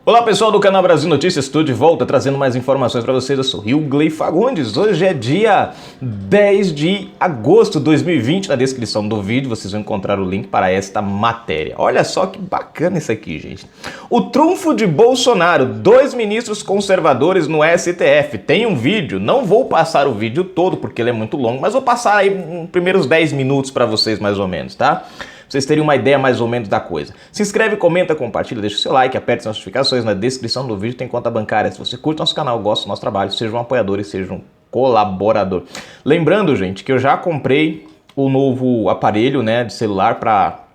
Olá pessoal do canal Brasil Notícias, estou de volta trazendo mais informações para vocês. Eu sou Rilgley Fagundes. Hoje é dia 10 de agosto de 2020. Na descrição do vídeo vocês vão encontrar o link para esta matéria. Olha só que bacana isso aqui, gente. O trunfo de Bolsonaro, 2 ministros conservadores no STF. Tem um vídeo, não vou passar o vídeo todo porque ele é muito longo, mas vou passar aí os primeiros 10 minutos para vocês mais ou menos, tá? Pra vocês terem uma ideia mais ou menos da coisa. Se inscreve, comenta, compartilha, deixa o seu like, aperte as notificações. Na descrição do vídeo tem conta bancária. Se você curte nosso canal, gosta do nosso trabalho, seja um apoiador e seja um colaborador. Lembrando, gente, que eu já comprei o novo aparelho, né, de celular para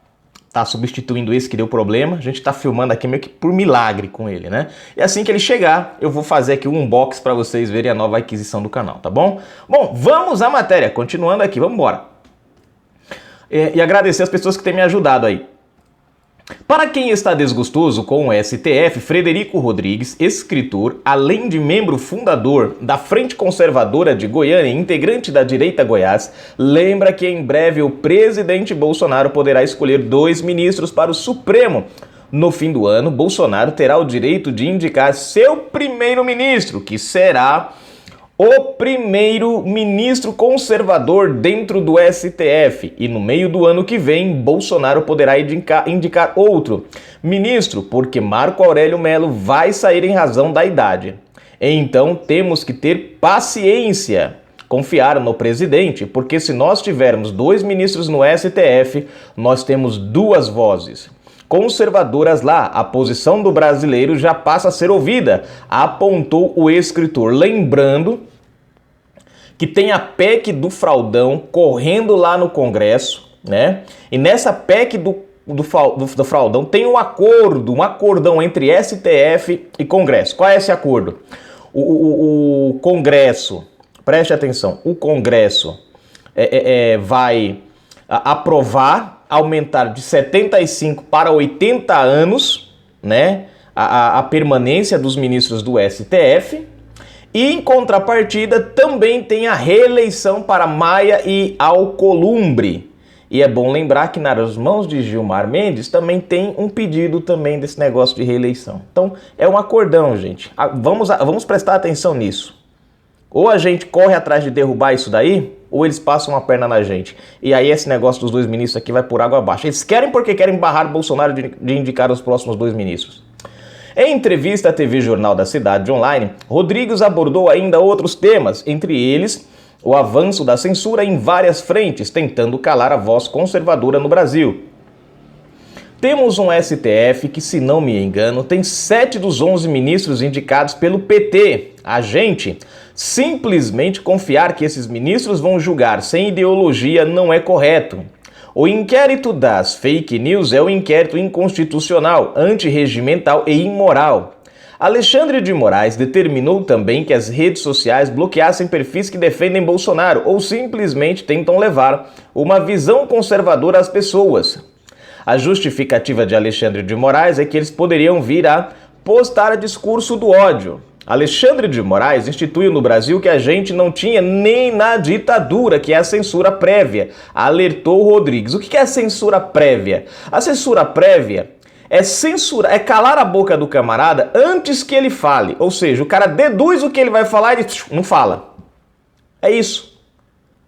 tá substituindo esse que deu problema. A gente tá filmando aqui meio que por milagre com ele, né? E assim que ele chegar, eu vou fazer aqui um unboxing para vocês verem a nova aquisição do canal, tá bom? Bom, vamos à matéria. Continuando aqui, vamos embora. E agradecer as pessoas que têm me ajudado aí. Para quem está desgostoso com o STF, Frederico Rodrigues, escritor, além de membro fundador da Frente Conservadora de Goiânia e integrante da direita Goiás, lembra que em breve o presidente Bolsonaro poderá escolher 2 ministros para o Supremo. No fim do ano, Bolsonaro terá o direito de indicar seu primeiro-ministro, que será o primeiro-ministro conservador dentro do STF. E no meio do ano que vem, Bolsonaro poderá indicar outro ministro, porque Marco Aurélio Mello vai sair em razão da idade. Então temos que ter paciência, confiar no presidente, porque se nós tivermos 2 ministros no STF, nós temos 2 vozes conservadoras lá, a posição do brasileiro já passa a ser ouvida, apontou o escritor. Lembrando que tem a PEC do fraldão correndo lá no Congresso, né? E nessa PEC do fraldão tem um acordão entre STF e Congresso. Qual é esse acordo? O Congresso, preste atenção, o Congresso vai aprovar aumentar de 75 para 80 anos, né, a permanência dos ministros do STF, e em contrapartida também tem a reeleição para Maia e Alcolumbre. E é bom lembrar que nas mãos de Gilmar Mendes também tem um pedido também desse negócio de reeleição. Então é um acordão, gente. Vamos prestar atenção nisso. Ou a gente corre atrás de derrubar isso daí, ou eles passam a perna na gente. E aí esse negócio dos 2 ministros aqui vai por água abaixo. Eles querem porque querem barrar Bolsonaro de indicar os próximos 2 ministros. Em entrevista à TV Jornal da Cidade Online, Rodrigues abordou ainda outros temas, entre eles o avanço da censura em várias frentes, tentando calar a voz conservadora no Brasil. Temos um STF que, se não me engano, tem 7 dos 11 ministros indicados pelo PT. A gente simplesmente confiar que esses ministros vão julgar sem ideologia não é correto. O inquérito das fake news é um inquérito inconstitucional, antirregimental e imoral. Alexandre de Moraes determinou também que as redes sociais bloqueassem perfis que defendem Bolsonaro ou simplesmente tentam levar uma visão conservadora às pessoas. A justificativa de Alexandre de Moraes é que eles poderiam vir a postar discurso do ódio. Alexandre de Moraes instituiu no Brasil que a gente não tinha nem na ditadura, que é a censura prévia, alertou Rodrigues. O que é a censura prévia? A censura prévia é calar a boca do camarada antes que ele fale. Ou seja, o cara deduz o que ele vai falar e ele não fala. É isso.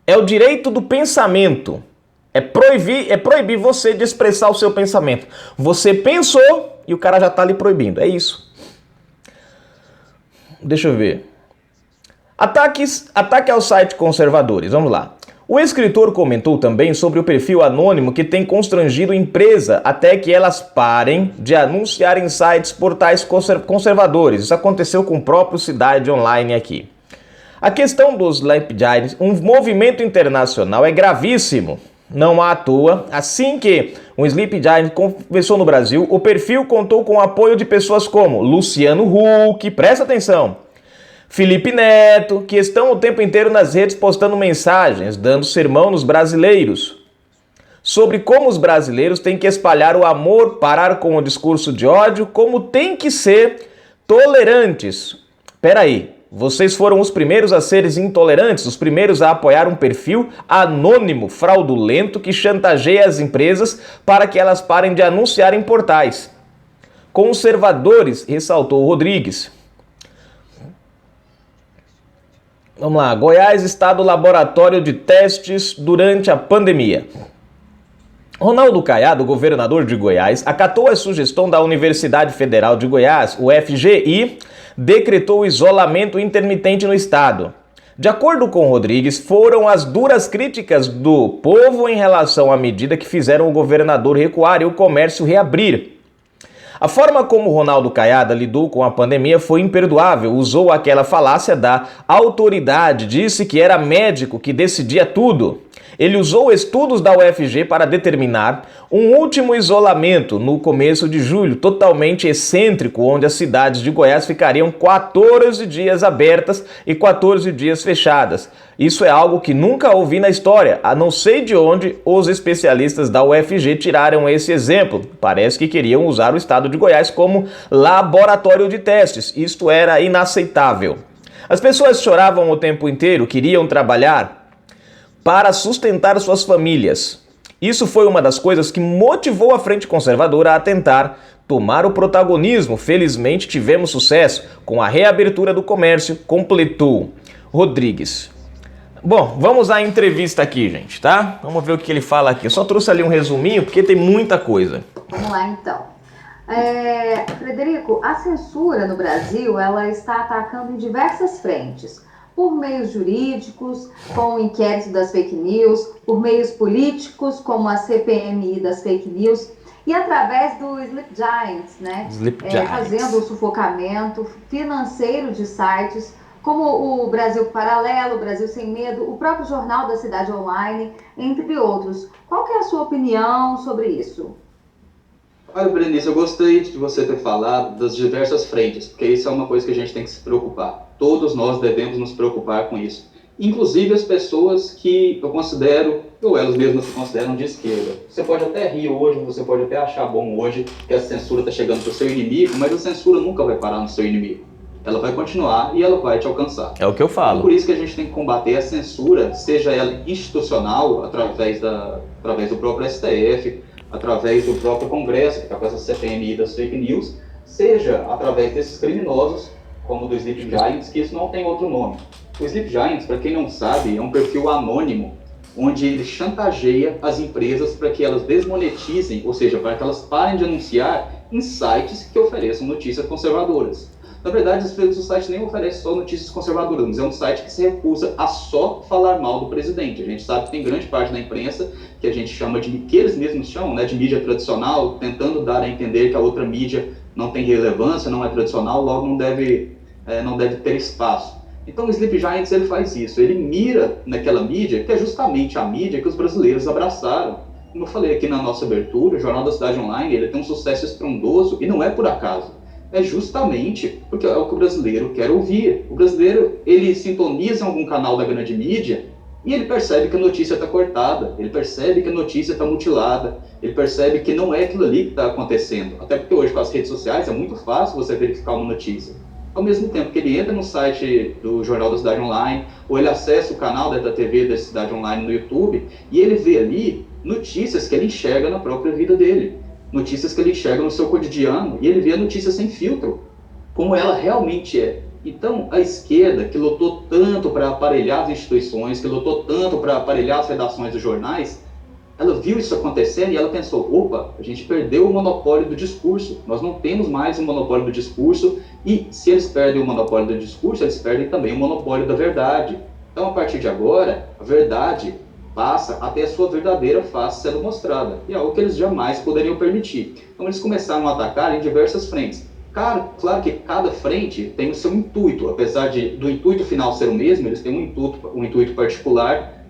É o direito do pensamento. É proibir você de expressar o seu pensamento. Você pensou e o cara já tá lhe proibindo. É isso. Deixa eu ver. Ataque aos sites conservadores. Vamos lá. O escritor comentou também sobre o perfil anônimo que tem constrangido a empresa até que elas parem de anunciar em sites portais conservadores. Isso aconteceu com o próprio Cidade Online aqui. A questão dos Sleep Giants, um movimento internacional, é gravíssimo. Não à toa, assim que o Sleep Giant começou no Brasil, o perfil contou com o apoio de pessoas como Luciano Huck, presta atenção, Felipe Neto, que estão o tempo inteiro nas redes postando mensagens, dando sermão nos brasileiros, sobre como os brasileiros têm que espalhar o amor, parar com o discurso de ódio, como tem que ser tolerantes. Peraí. Vocês foram os primeiros a serem intolerantes, os primeiros a apoiar um perfil anônimo, fraudulento, que chantageia as empresas para que elas parem de anunciar em portais. conservadores, ressaltou Rodrigues. Vamos lá, Goiás está no laboratório de testes durante a pandemia. Ronaldo Caiado, governador de Goiás, acatou a sugestão da Universidade Federal de Goiás, UFG, e decretou isolamento intermitente no estado. De acordo com Rodrigues, foram as duras críticas do povo em relação à medida que fizeram o governador recuar e o comércio reabrir. A forma como Ronaldo Caiado lidou com a pandemia foi imperdoável. Usou aquela falácia da autoridade, disse que era médico que decidia tudo. Ele usou estudos da UFG para determinar um último isolamento no começo de julho, totalmente excêntrico, onde as cidades de Goiás ficariam 14 dias abertas e 14 dias fechadas. Isso é algo que nunca ouvi na história, a não sei de onde os especialistas da UFG tiraram esse exemplo. Parece que queriam usar o estado de Goiás como laboratório de testes. Isto era inaceitável. As pessoas choravam o tempo inteiro, queriam trabalhar para sustentar suas famílias. Isso foi uma das coisas que motivou a Frente Conservadora a tentar tomar o protagonismo. Felizmente tivemos sucesso com a reabertura do comércio, completou Rodrigues. Bom, vamos à entrevista aqui, gente, tá? Vamos ver o que ele fala aqui. Eu só trouxe ali um resuminho porque tem muita coisa. Vamos lá, então. Frederico, a censura no Brasil, ela está atacando em diversas frentes. Por meios jurídicos, com o inquérito das fake news, por meios políticos, como a CPMI das fake news, e através do Sleep Giants, né? Fazendo o sufocamento financeiro de sites, como o Brasil Paralelo, o Brasil Sem Medo, o próprio Jornal da Cidade Online, entre outros. Qual que é a sua opinião sobre isso? Olha, Berenice, eu gostei de você ter falado das diversas frentes, porque isso é uma coisa que a gente tem que se preocupar. Todos nós devemos nos preocupar com isso. Inclusive as pessoas que eu considero, ou elas mesmas se consideram de esquerda. Você pode até rir hoje, você pode até achar bom hoje que a censura está chegando para o seu inimigo, mas a censura nunca vai parar no seu inimigo. Ela vai continuar e ela vai te alcançar. É o que eu falo. Por isso que a gente tem que combater a censura, seja ela institucional, através do próprio STF, através do próprio Congresso, que está com essa CPMI das fake news, seja através desses criminosos, como o do Sleep Giants, que isso não tem outro nome. O Sleep Giants, para quem não sabe, é um perfil anônimo, onde ele chantageia as empresas para que elas desmonetizem, ou seja, para que elas parem de anunciar em sites que ofereçam notícias conservadoras. Na verdade, às vezes o site nem oferece só notícias conservadoras, mas é um site que se recusa a só falar mal do presidente. A gente sabe que tem grande parte da imprensa que a gente chama de, que eles mesmos chamam, né, de mídia tradicional, tentando dar a entender que a outra mídia não tem relevância, não é tradicional, logo não deve ter espaço. Então o Sleep Giants ele faz isso, ele mira naquela mídia, que é justamente a mídia que os brasileiros abraçaram. Como eu falei aqui na nossa abertura, o Jornal da Cidade Online ele tem um sucesso estrondoso e não é por acaso. É justamente porque é o que o brasileiro quer ouvir. O brasileiro, ele sintoniza em algum canal da grande mídia e ele percebe que a notícia está cortada, ele percebe que a notícia está mutilada, ele percebe que não é aquilo ali que está acontecendo. Até porque hoje com as redes sociais é muito fácil você verificar uma notícia. Ao mesmo tempo que ele entra no site do Jornal da Cidade Online, ou ele acessa o canal da TV da Cidade Online no YouTube, e ele vê ali notícias que ele enxerga na própria vida dele. Notícias que ele enxerga no seu cotidiano, e ele vê a notícia sem filtro, como ela realmente é. Então, a esquerda, que lutou tanto para aparelhar as instituições, que lutou tanto para aparelhar as redações dos jornais, ela viu isso acontecendo e ela pensou, opa, a gente perdeu o monopólio do discurso, nós não temos mais o monopólio do discurso, e se eles perdem o monopólio do discurso, eles perdem também o monopólio da verdade. Então, a partir de agora, a verdade passa a ter a sua verdadeira face sendo mostrada, e é algo que eles jamais poderiam permitir. Então, eles começaram a atacar em diversas frentes. Claro que cada frente tem o seu intuito, apesar do intuito final ser o mesmo, eles têm um intuito particular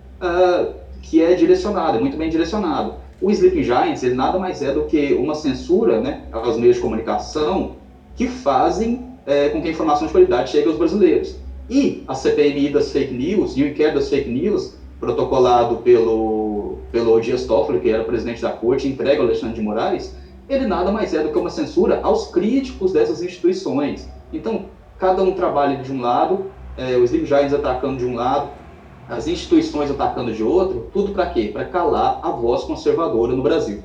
que é direcionado, é muito bem direcionado. O Sleeping Giants, ele nada mais é do que uma censura, né, aos meios de comunicação que fazem com que a informação de qualidade chegue aos brasileiros. E a CPMI das fake news e o inquérito das fake news, protocolado pelo Dias Toffoli, que era presidente da corte, entregue ao Alexandre de Moraes, ele nada mais é do que uma censura aos críticos dessas instituições. Então, cada um trabalha de um lado, o Sleep Giants atacando de um lado, as instituições atacando de outro, tudo para quê? Para calar a voz conservadora no Brasil.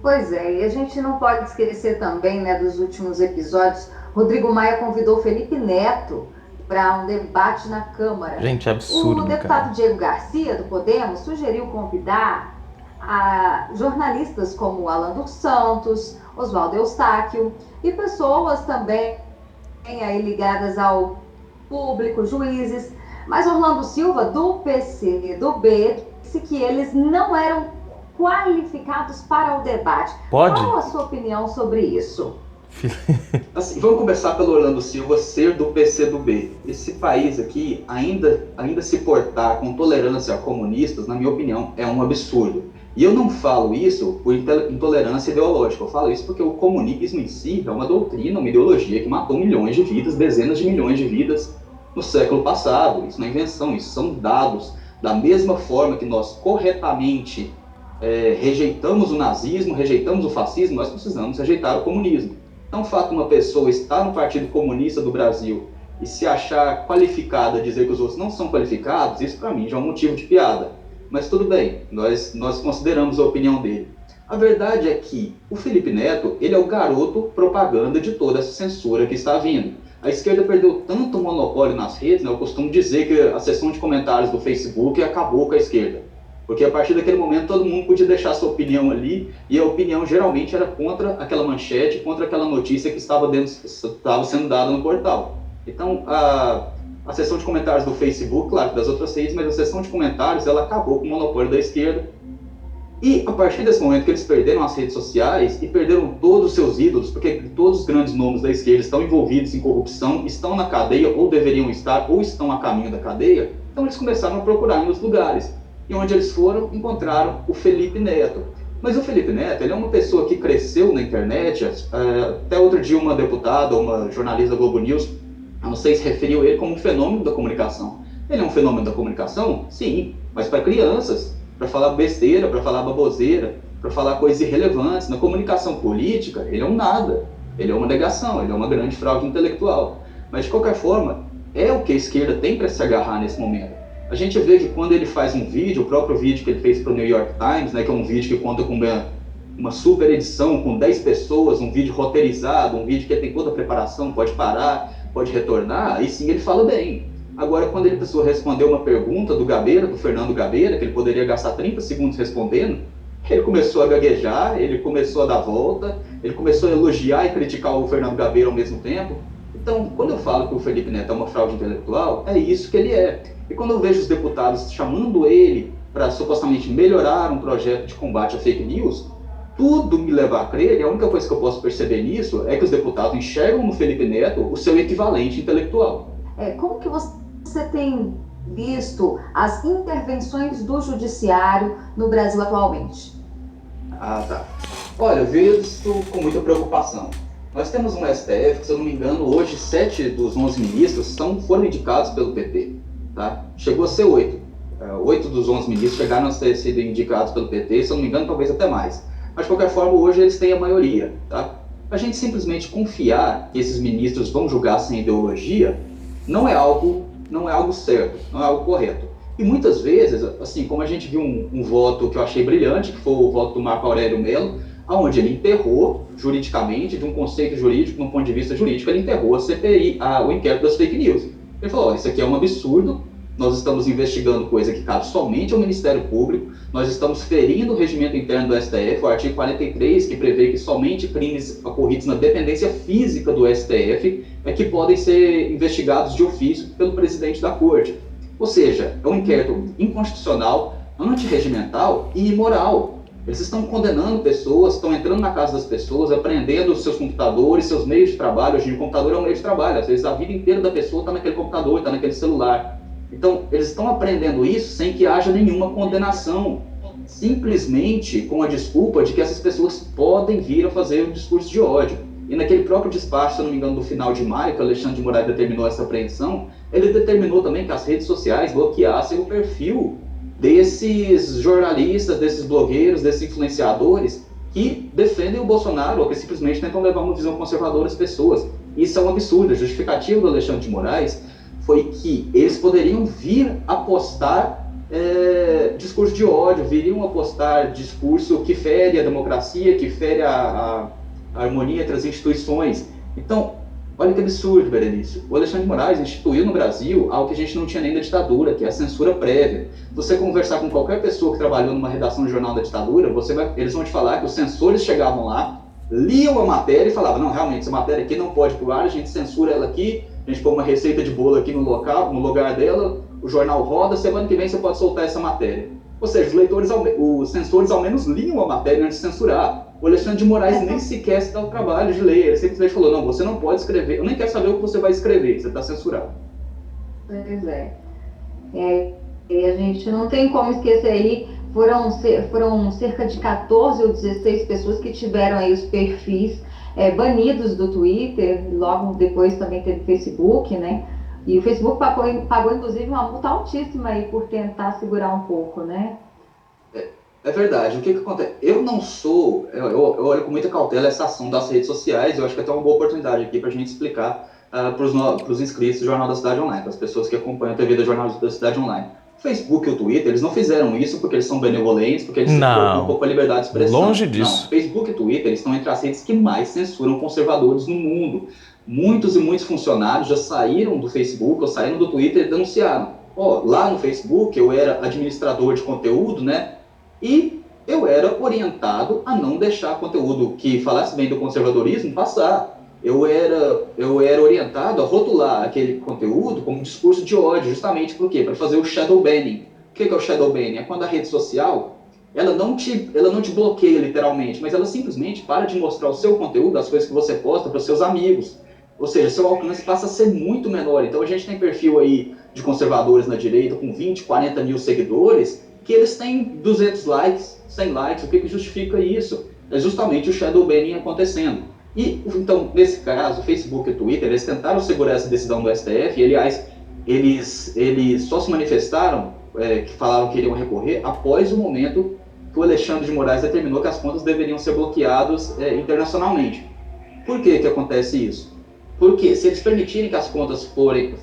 Pois é, e a gente não pode esquecer também, né, dos últimos episódios. Rodrigo Maia convidou Felipe Neto para um debate na Câmara. Gente, é O absurdo, deputado cara. Diego Garcia, do Podemos, sugeriu convidar jornalistas como Alan dos Santos, Oswaldo Eustáquio e pessoas também aí ligadas ao público, juízes. Mas Orlando Silva, do PC do B, disse que eles não eram qualificados para o debate. Pode? Qual a sua opinião sobre isso? Assim, vamos começar pelo Orlando Silva ser do PCdoB. Esse país aqui ainda se portar com tolerância a comunistas, na minha opinião, é um absurdo. E eu não falo isso por intolerância ideológica, eu falo isso porque o comunismo em si é uma doutrina, uma ideologia que matou milhões de vidas, dezenas de milhões de vidas no século passado. Isso não é invenção, isso são dados. Da mesma forma que nós corretamente rejeitamos o nazismo, rejeitamos o fascismo, nós precisamos rejeitar o comunismo. Então, o fato de uma pessoa estar no Partido Comunista do Brasil e se achar qualificada a dizer que os outros não são qualificados, isso para mim já é um motivo de piada. Mas tudo bem, nós consideramos a opinião dele. A verdade é que o Felipe Neto, ele é o garoto propaganda de toda essa censura que está vindo. A esquerda perdeu tanto monopólio nas redes, né? Eu costumo dizer que a seção de comentários do Facebook acabou com a esquerda. Porque a partir daquele momento todo mundo podia deixar sua opinião ali, e a opinião geralmente era contra aquela manchete, contra aquela notícia que estava sendo dada no portal. Então, a seção de comentários do Facebook, claro, das outras redes, mas a seção de comentários, ela acabou com o monopólio da esquerda. E a partir desse momento que eles perderam as redes sociais e perderam todos os seus ídolos, porque todos os grandes nomes da esquerda estão envolvidos em corrupção, estão na cadeia, ou deveriam estar, ou estão a caminho da cadeia, então eles começaram a procurar em outros lugares. E onde eles foram, encontraram o Felipe Neto. Mas o Felipe Neto, ele é uma pessoa que cresceu na internet. Até outro dia uma deputada, uma jornalista da Globo News, eu não sei se referiu ele como um fenômeno da comunicação. Ele é um fenômeno da comunicação? Sim, mas para crianças, para falar besteira, para falar baboseira, para falar coisas irrelevantes. Na comunicação política, ele é um nada. Ele é uma negação, ele é uma grande fraude intelectual. Mas de qualquer forma, é o que a esquerda tem para se agarrar nesse momento. A gente vê que quando ele faz um vídeo, o próprio vídeo que ele fez para o New York Times, né, que é um vídeo que conta com uma super edição, com 10 pessoas, um vídeo roteirizado, um vídeo que tem toda a preparação, pode parar, pode retornar, aí sim ele fala bem. Agora, quando ele precisou responder uma pergunta do Gabeira, do Fernando Gabeira, que ele poderia gastar 30 segundos respondendo, ele começou a gaguejar, ele começou a dar volta, ele começou a elogiar e criticar o Fernando Gabeira ao mesmo tempo. Então, quando eu falo que o Felipe Neto é uma fraude intelectual, é isso que ele é. E quando eu vejo os deputados chamando ele para supostamente melhorar um projeto de combate a fake news, tudo me leva a crer, e a única coisa que eu posso perceber nisso é que os deputados enxergam no Felipe Neto o seu equivalente intelectual. Como que você tem visto as intervenções do judiciário no Brasil atualmente? Tá. Olha, eu vejo isso com muita preocupação. Nós temos um STF que, se eu não me engano, hoje 7 dos 11 ministros foram indicados pelo PT. Tá? Chegou a ser 8. 8 dos 11 ministros chegaram a ter sido indicados pelo PT, se eu não me engano, talvez até mais. Mas, de qualquer forma, hoje eles têm a maioria. Tá? A gente simplesmente confiar que esses ministros vão julgar sem ideologia não é algo certo, não é algo correto. E muitas vezes, assim, como a gente viu um voto que eu achei brilhante, que foi o voto do Marco Aurélio Mello, onde ele enterrou, juridicamente, de um conceito jurídico, de um ponto de vista jurídico, ele enterrou a CPI, o inquérito das fake news. Ele falou, isso aqui é um absurdo, nós estamos investigando coisa que cabe somente ao Ministério Público, nós estamos ferindo o regimento interno do STF, o artigo 43, que prevê que somente crimes ocorridos na dependência física do STF é que podem ser investigados de ofício pelo presidente da Corte. Ou seja, é um inquérito inconstitucional, antirregimental e imoral. Eles estão condenando pessoas, estão entrando na casa das pessoas, apreendendo seus computadores, seus meios de trabalho. Hoje o computador é um meio de trabalho, às vezes a vida inteira da pessoa está naquele computador, está naquele celular. Então, eles estão aprendendo isso sem que haja nenhuma condenação, simplesmente com a desculpa de que essas pessoas podem vir a fazer um discurso de ódio. E naquele próprio despacho, se eu não me engano, do final de maio, que o Alexandre de Moraes determinou essa apreensão, ele determinou também que as redes sociais bloqueassem o perfil desses jornalistas, desses blogueiros, desses influenciadores que defendem o Bolsonaro ou que simplesmente tentam levar uma visão conservadora às pessoas. Isso é um absurdo. A justificativa do Alexandre de Moraes foi que eles poderiam vir apostar discurso de ódio, viriam a postar discurso que fere a democracia, que fere a harmonia entre as instituições. Então, olha que absurdo, Berenice. O Alexandre de Moraes instituiu no Brasil algo que a gente não tinha nem da ditadura, que é a censura prévia. Se você conversar com qualquer pessoa que trabalhou numa redação de jornal da ditadura, eles vão te falar que os censores chegavam lá, liam a matéria e falavam, não, realmente, essa matéria aqui não pode ir pro ar, a gente censura ela aqui, a gente põe uma receita de bolo aqui no lugar dela, o jornal roda, semana que vem você pode soltar essa matéria. Ou seja, os censores ao menos liam a matéria antes de censurar. O Alexandre de Moraes nem sequer se dá o trabalho de ler, ele simplesmente falou, não, você não pode escrever, eu nem quero saber o que você vai escrever, você está censurado. Pois é. E a gente não tem como esquecer aí, foram cerca de 14 ou 16 pessoas que tiveram aí os perfis banidos do Twitter, logo depois também teve o Facebook, né? E o Facebook pagou inclusive uma multa altíssima aí por tentar segurar um pouco, né? É verdade. O que acontece? Eu olho com muita cautela essa ação das redes sociais. Eu acho que é até uma boa oportunidade aqui para a gente explicar para os inscritos do Jornal da Cidade Online, para as pessoas que acompanham a TV do Jornal da Cidade Online. O Facebook e o Twitter, eles não fizeram isso porque eles são benevolentes, porque eles se preocupam com a liberdade de expressão. Longe disso. Não, Facebook e Twitter, eles estão entre as redes que mais censuram conservadores no mundo. Muitos e muitos funcionários já saíram do Facebook ou saíram do Twitter e denunciaram. Lá no Facebook eu era administrador de conteúdo, né? E eu era orientado a não deixar conteúdo que falasse bem do conservadorismo passar. Eu era orientado a rotular aquele conteúdo como discurso de ódio, justamente por quê? Para fazer o shadow banning. O que é o shadow banning? É quando a rede social ela não te bloqueia literalmente, mas ela simplesmente para de mostrar o seu conteúdo, as coisas que você posta para os seus amigos. Ou seja, seu alcance passa a ser muito menor. Então a gente tem perfil aí de conservadores na direita com 20, 40 mil seguidores, que eles têm 200 likes, 100 likes. O que justifica isso? É justamente o shadow banning acontecendo. E, então, nesse caso, o Facebook e o Twitter, eles tentaram segurar essa decisão do STF, e, aliás, eles só se manifestaram, que falaram que iriam recorrer, após o momento que o Alexandre de Moraes determinou que as contas deveriam ser bloqueadas internacionalmente. Por que acontece isso? Porque se eles permitirem que as contas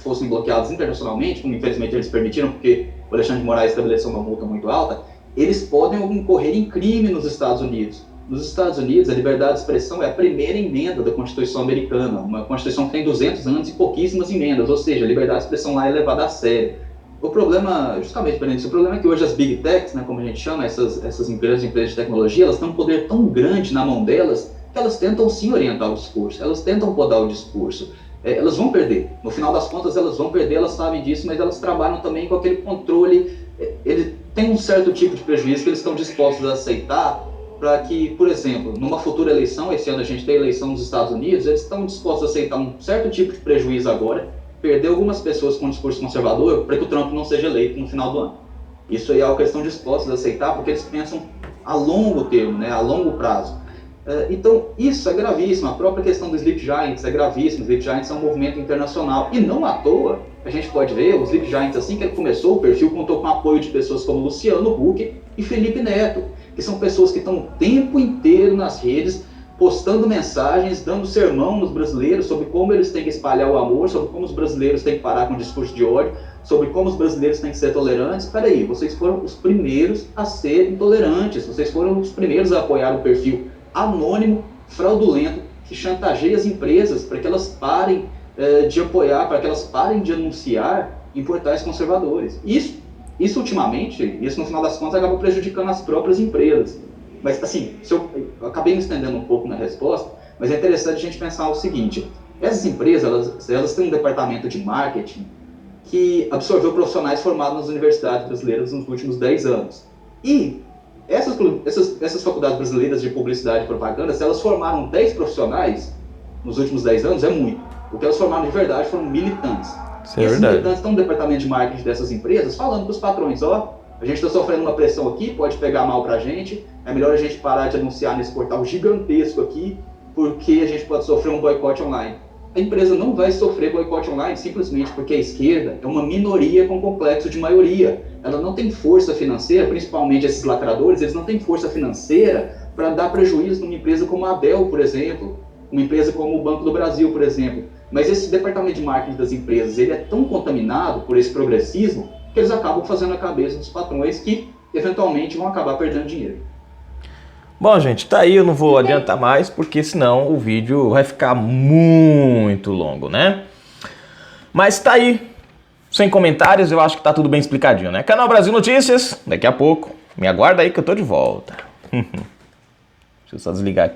fossem bloqueadas internacionalmente, como infelizmente eles permitiram, porque o Alexandre de Moraes estabeleceu uma multa muito alta, eles podem incorrer em crime nos Estados Unidos. Nos Estados Unidos, a liberdade de expressão é a primeira emenda da Constituição americana, uma Constituição que tem 200 anos e pouquíssimas emendas, ou seja, a liberdade de expressão lá é levada a sério. O problema, justamente, o problema é que hoje as Big Techs, né, como a gente chama, essas empresas de tecnologia, elas têm um poder tão grande na mão delas que elas tentam sim orientar o discurso, elas tentam podar o discurso. Elas vão perder, no final das contas elas vão perder, elas sabem disso, mas elas trabalham também com aquele controle, ele tem um certo tipo de prejuízo que eles estão dispostos a aceitar para que, por exemplo, numa futura eleição, esse ano a gente tem eleição nos Estados Unidos, eles estão dispostos a aceitar um certo tipo de prejuízo agora, perder algumas pessoas com um discurso conservador para que o Trump não seja eleito no final do ano. Isso aí é algo que eles estão dispostos a aceitar porque eles pensam a longo termo, né, a longo prazo. Então, isso é gravíssimo. A própria questão dos Sleep Giants é gravíssima. Os Sleep Giants são um movimento internacional. E não à toa, a gente pode ver, os Sleep Giants, assim que ele começou, o perfil contou com o apoio de pessoas como Luciano Huck e Felipe Neto, que são pessoas que estão o tempo inteiro nas redes, postando mensagens, dando sermão nos brasileiros sobre como eles têm que espalhar o amor, sobre como os brasileiros têm que parar com o discurso de ódio, sobre como os brasileiros têm que ser tolerantes. Peraí, vocês foram os primeiros a ser intolerantes, vocês foram os primeiros a apoiar o perfil anônimo, fraudulento, que chantageia as empresas para que elas parem de apoiar, para que elas parem de anunciar em portais conservadores. Isso ultimamente, isso no final das contas acaba prejudicando as próprias empresas. Mas assim, eu acabei me estendendo um pouco na resposta, mas é interessante a gente pensar o seguinte: essas empresas, elas têm um departamento de marketing que absorveu profissionais formados nas universidades brasileiras nos últimos 10 anos. E essas faculdades brasileiras de publicidade e propaganda, se elas formaram 10 profissionais nos últimos 10 anos, é muito. O que elas formaram de verdade foram militantes. Isso é esses verdade. militantes estão no departamento de marketing dessas empresas falando para os patrões, a gente está sofrendo uma pressão aqui, pode pegar mal para a gente, é melhor a gente parar de anunciar nesse portal gigantesco aqui, porque a gente pode sofrer um boicote online. A empresa não vai sofrer boicote online simplesmente porque a esquerda é uma minoria com complexo de maioria. Ela não tem força financeira, principalmente esses lacradores, eles não têm força financeira para dar prejuízo numa empresa como a Abel, por exemplo, uma empresa como o Banco do Brasil, por exemplo. Mas esse departamento de marketing das empresas, ele é tão contaminado por esse progressismo que eles acabam fazendo a cabeça dos patrões que, eventualmente, vão acabar perdendo dinheiro. Bom, gente, tá aí, eu não vou adiantar mais, porque senão o vídeo vai ficar muito longo, né? Mas tá aí, sem comentários, eu acho que tá tudo bem explicadinho, né? Canal Brasil Notícias, daqui a pouco, me aguarda aí que eu tô de volta. Deixa eu só desligar aqui.